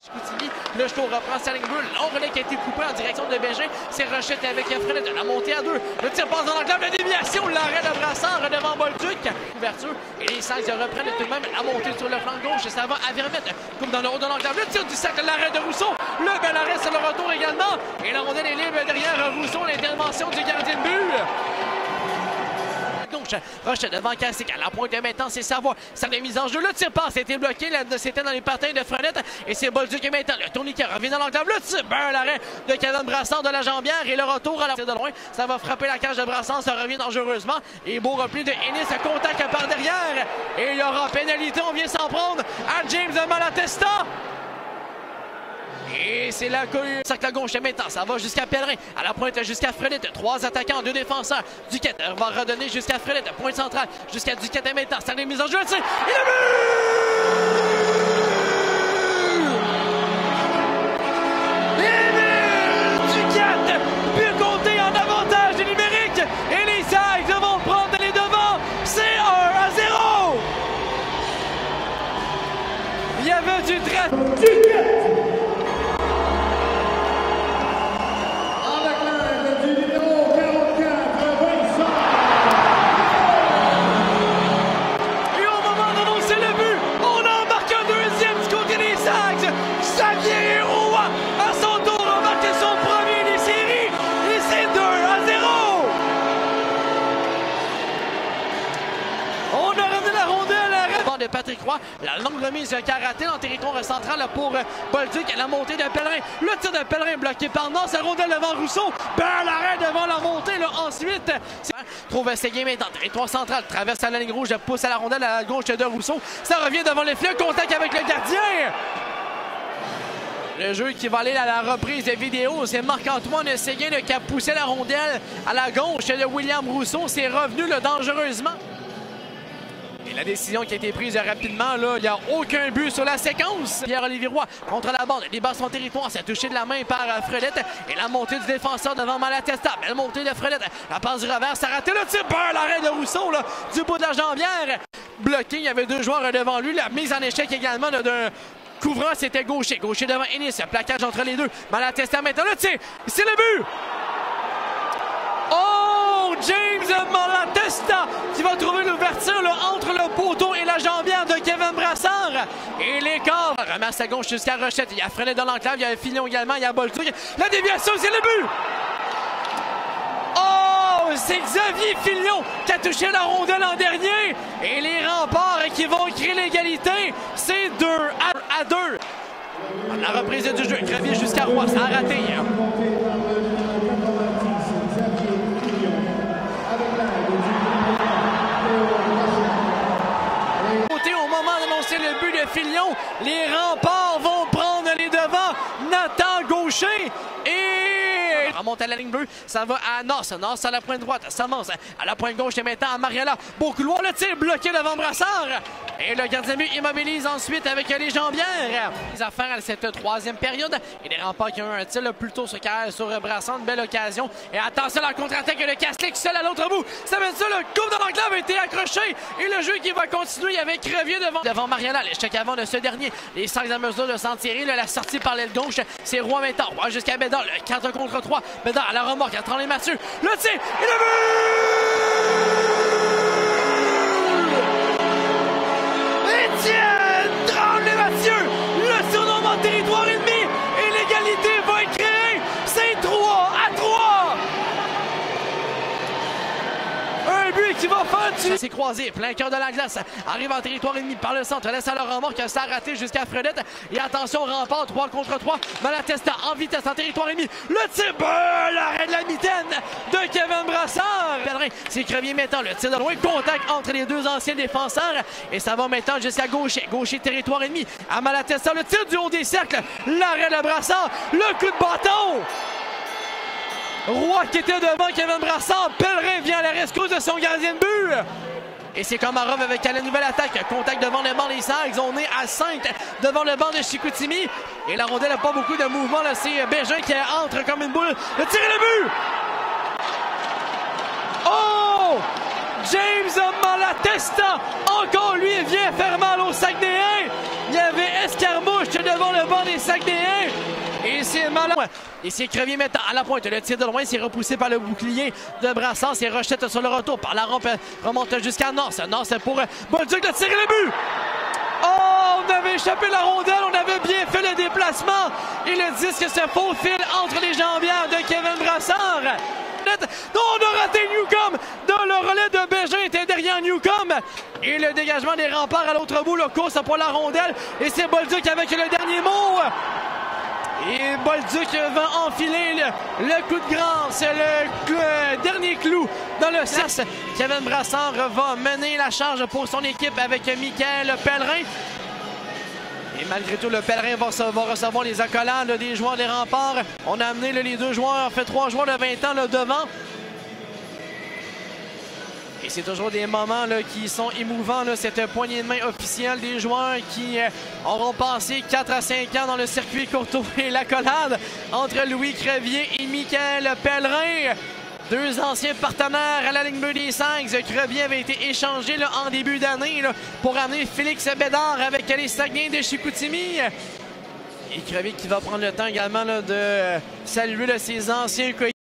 Chicoutimi, le Jeton reprend sa ligne bleue, long relais qui a été coupé en direction de Bégin, c'est Rochette avec Frenette, la montée à 2, le tir passe dans l'enclave, la déviation, l'arrêt de Brassard devant Bolduc, ouverture, et les Sags reprennent tout de même la montée sur le flanc gauche, ça va à Vermette, comme dans le haut de l'enclave, le tir du sac, l'arrêt de Rousseau, le bel arrêt sur le retour également, et la rondelle est libre derrière Rousseau, l'intervention du gardien de but. Rochette devant Cassick, à la pointe de maintenant, c'est Savoie. Ça l'a mise en jeu. Le tir passe, c'était bloqué. C'était dans les patins de Frenette. Et c'est Bolduc qui maintenant. Le tourniquet revient dans l'enclave. Le tir, l'arrêt de Kevin Brassard de la jambière. Et le retour à la de loin. Ça va frapper la cage de Brassard. Ça revient dangereusement. Et beau repli de Ennis. Contact par derrière. Et il y aura pénalité. On vient s'en prendre à James Malatesta. Et c'est la coulée. Cercle à gauche maintenant, ça va jusqu'à Pellerin. À la pointe jusqu'à Frenette. 3 attaquants, 2 défenseurs. Duquette va redonner jusqu'à Frenette. Pointe centrale jusqu'à Duquette maintenant. Ça les mise en jeu. Et le but! Duquette peut compter en avantage numérique. Et les Sags vont prendre les devants. C'est 1-0. Il y avait du trait. Duquette! De Patrick Roy, la longue remise karaté en territoire central pour Bolduc, la montée de Pellerin, le tir de Pellerin bloqué par Nance, la rondelle devant Rousseau, l'arrêt devant la montée, là, ensuite trouve Séguin maintenant, territoire central, traverse la ligne rouge, pousse à la rondelle à la gauche de Rousseau, ça revient devant les filets, contact avec le gardien. Le jeu qui va aller à la reprise de vidéo, c'est Marc-Antoine Séguin qui a poussé la rondelle à la gauche de William Rousseau, c'est revenu là, dangereusement. Et la décision qui a été prise rapidement, là, il n'y a aucun but sur la séquence. Pierre-Olivier Roy contre la bande, débat son territoire, c'est touché de la main par Fredette. Et la montée du défenseur devant Malatesta, belle montée de Fredette. La passe du revers, ça a raté le tir, l'arrêt de Rousseau, là, du bout de la jambière. Bloqué, il y avait 2 joueurs devant lui, la mise en échec également d'un couvrant, c'était Gaucher. Gaucher devant Ennis, plaquage entre les deux. Malatesta maintenant, le tir, c'est le but! James Malatesta qui va trouver l'ouverture entre le poteau et la jambière de Kevin Brassard. Et l'écart ramasse à gauche jusqu'à Rochette. Il y a Frenette dans l'enclave, il y a Fillon également, il y a Bolduc. La déviation, c'est le but! Oh, c'est Xavier Fillon qui a touché la rondelle en dernier. Et les remparts qui vont créer l'égalité, c'est 2-2. La reprise du jeu, Gravier jusqu'à Roy, ça a raté. C'est le but de Fillon. Les remparts vont prendre les devants. Nathan Gaucher et remonte à la ligne bleue. Ça va à Nance. Nance à la pointe droite. Ça avance à la pointe gauche et maintenant à Mariella. Beau couloir. Le tir bloqué devant Brassard. Et le gardien de but immobilise ensuite avec les jambières. Les affaires à cette 3e période. Et les remparts qui ont un tir plutôt sur Brassard. Une belle occasion. Et attention à la contre-attaque de Cassick seul à l'autre bout. Ça met ça. Le coup de l'enclave a été accroché. Et le jeu qui va continuer avec Crevier devant Mariella. L'échec avant de ce dernier. Les Sags en mesure de s'en tirer. La sortie par l'aile gauche. C'est Roy maintenant. Roy jusqu'à Bédard. Le 4 contre 3. Bédard à la remorque. À Tremblay Mathieu. Le tir. Et le but! Étienne Tremblay Mathieu. Le surnom en territoire ennemi. Et l'égalité va être créée. C'est 3-3. Un but qui va faire dessus. C'est croisé, plein cœur de la glace. Arrive en territoire ennemi par le centre. Laisse à la remorque, ça a raté jusqu'à Fredette. Et attention, rempart 3 contre 3. Malatesta en vitesse en territoire ennemi. Le tir, l'arrêt de la mitaine de Kevin Brassard. Pellerin, c'est Crevier maintenant. Le tir de loin, contact entre les 2 anciens défenseurs. Et ça va maintenant jusqu'à Gaucher. Gaucher, territoire ennemi. À Malatesta, le tir du haut des cercles. L'arrêt de Brassard. Le coup de bâton. Roy qui était devant Kevin Brassard. Pellerin vient à la rescousse de son gardien de but. Et c'est Komarov avec la nouvelle attaque. Contact devant le banc des Sags. On est à 5 devant le banc de Chicoutimi. Et la rondelle n'a pas beaucoup de mouvement. C'est Bégin qui entre comme une boule. Le tir et le but! Oh! James Malatesta, encore lui, vient faire mal au Saguenayens. Il y avait escarmouche devant le banc des Saguenayens. Et c'est malin. Et c'est Crevier maintenant à la pointe. Le tir de loin, c'est repoussé par le bouclier de Brassard. C'est Rochette sur le retour. Par la rampe, remonte jusqu'à North. North pour Bolduc, le tir et le but. Oh, on avait échappé la rondelle. On avait bien fait le déplacement. Et le disque se faufile entre les jambières de Kevin Brassard. Non, on a raté Newcombe. Dans le relais de Bégin était derrière Newcombe. Et le dégagement des remparts à l'autre bout. Le course pour la rondelle. Et c'est Bolduc avec le dernier mot. Et Bolduc va enfiler le coup de grâce, le dernier clou dans le cercle. Kevin Brassard va mener la charge pour son équipe avec Michael Pellerin. Et malgré tout, le Pellerin va recevoir les accolades des joueurs des remparts. On a amené les deux joueurs, fait 3 joueurs de 20 ans là, devant. Et c'est toujours des moments là, qui sont émouvants, là, cette poignée de main officielle des joueurs qui auront passé 4 à 5 ans dans le circuit Courtois et l'accolade entre Louis Crevier et Michael Pellerin. 2 anciens partenaires à la ligne bleue des Saints. Crevier avait été échangé là, en début d'année pour amener Félix Bédard avec les Saguenayens de Chicoutimi. Et Crevier qui va prendre le temps également là, de saluer là, ses anciens coéquipiers.